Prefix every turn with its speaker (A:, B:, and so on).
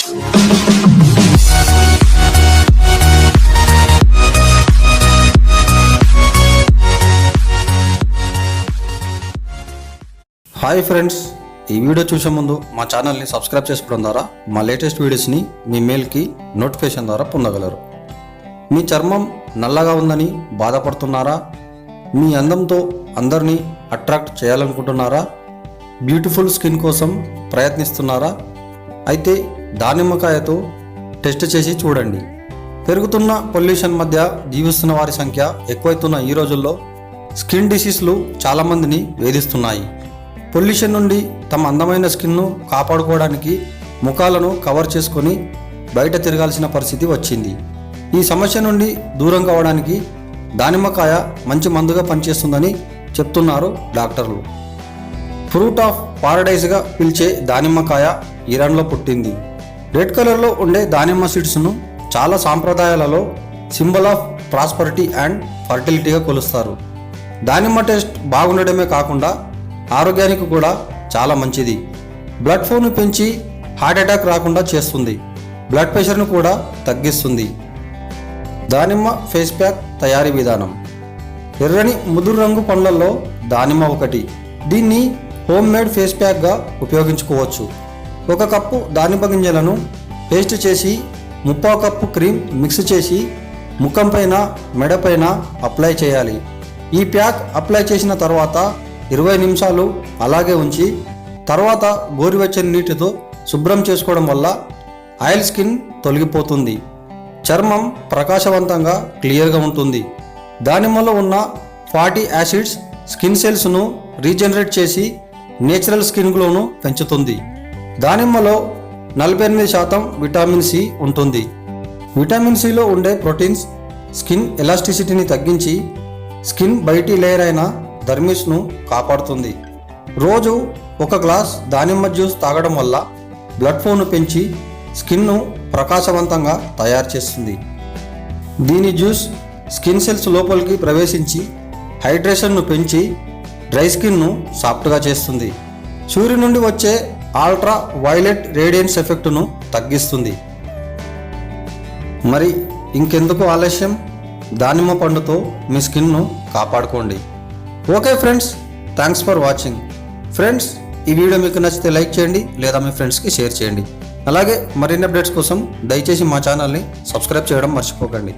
A: Hi friends, ఈ video చూసే ముందు మా ఛానల్ని సబ్స్క్రైబ్ చేసుకోవడం ద్వారా మా లేటెస్ట్ వీడియోస్ని మీ మెయిల్కి నోటిఫికేషన్ ద్వారా పొందగలరు. మీ చర్మం నల్లగా ఉందని బాధపడుతున్నారా? మీ అందంతో అందరినీ అట్రాక్ట్ చేయాలనుకుంటున్నారా? బ్యూటిఫుల్ స్కిన్ కోసం ప్రయత్నిస్తున్నారా? అయితే దానిమ్మకాయతో టెస్ట్ చేసి చూడండి. పెరుగుతున్న పొల్యూషన్ మధ్య జీవిస్తున్న వారి సంఖ్య ఎక్కువైతున్న ఈ రోజుల్లో స్కిన్ డిసీజ్లు చాలామందిని వేధిస్తున్నాయి. పొల్యూషన్ నుండి తమ అందమైన స్కిన్ను కాపాడుకోవడానికి ముఖాలను కవర్ చేసుకొని బయట తిరగాల్సిన పరిస్థితి వచ్చింది. ఈ సమస్య నుండి దూరం కావడానికి దానిమ్మకాయ మంచి మందుగా పనిచేస్తుందని చెప్తున్నారు డాక్టర్లు. ఫ్రూట్ ఆఫ్ పారడైజ్గా పిలిచే దానిమ్మకాయ ఇరాన్లో పుట్టింది. రెడ్ కలర్లో ఉండే దానిమ్మ సీడ్స్ను చాలా సాంప్రదాయాలలో సింబల్ ఆఫ్ ప్రాస్పరిటీ అండ్ ఫర్టిలిటీగా కొలుస్తారు. దానిమ్మ టేస్ట్ బాగుండడమే కాకుండా ఆరోగ్యానికి కూడా చాలా మంచిది. బ్లడ్ ఫ్లోను పెంచి హార్ట్ అటాక్ రాకుండా చేస్తుంది. బ్లడ్ ప్రెషర్ను కూడా తగ్గిస్తుంది. దానిమ్మ ఫేస్ ప్యాక్ తయారీ విధానం. ఎర్రని ముదురు రంగు పండ్లలో దానిమ్మ ఒకటి. దీన్ని హోమ్ మేడ్ ఫేస్ ప్యాక్గా ఉపయోగించుకోవచ్చు. 1 కప్పు దానిమ్మ గింజలను పేస్ట్ చేసి 3/4 కప్పు క్రీమ్ మిక్స్ చేసి ముఖం పైన మెడపైన అప్లై చేయాలి. ఈ ప్యాక్ అప్లై చేసిన తర్వాత 20 నిమిషాలు అలాగే ఉంచి తర్వాత గోరువెచ్చని నీటితో శుభ్రం చేసుకోవడం వల్ల ఆయిల్ స్కిన్ తొలగిపోతుంది. చర్మం ప్రకాశవంతంగా క్లియర్గా ఉంటుంది. దానిమ్మలో ఉన్న ఫ్యాటీ యాసిడ్స్ స్కిన్ సెల్స్ను రీజనరేట్ చేసి నేచురల్ స్కిన్ గ్లోను పెంచుతుంది. దానిమ్మలో 48% విటమిన్ సి ఉంటుంది. విటమిన్ సిలో ఉండే ప్రోటీన్స్ స్కిన్ ఎలాస్టిసిటీని తగ్గించి స్కిన్ బయటి లేయర్ అయిన ధర్మిస్ను కాపాడుతుంది. రోజు 1 గ్లాస్ దానిమ్మ జ్యూస్ తాగడం వల్ల బ్లడ్ ఫ్లోను పెంచి స్కిన్ను ప్రకాశవంతంగా తయారు చేస్తుంది. దీని జ్యూస్ స్కిన్ సెల్స్ లోపలికి ప్రవేశించి హైడ్రేషన్ను పెంచి డ్రై స్కిన్ను సాఫ్ట్గా చేస్తుంది. సూర్యుడి నుండి వచ్చే అల్ట్రా వైలెట్ రేడియన్స్ ఎఫెక్ట్ను తగ్గిస్తుంది. మరి ఇంకెందుకు ఆలస్యం? దానిమ్మ పండుతో మీ స్కిన్ను కాపాడుకోండి. Okay friends, thanks for watching. Friends, ఈ వీడియో మీకు నచ్చితే లైక్ చేయండి లేదా మీ ఫ్రెండ్స్కి షేర్ చేయండి. అలాగే మరిన్ని అప్డేట్స్ కోసం దయచేసి మా ఛానల్ని సబ్స్క్రైబ్ చేయడం మర్చిపోకండి.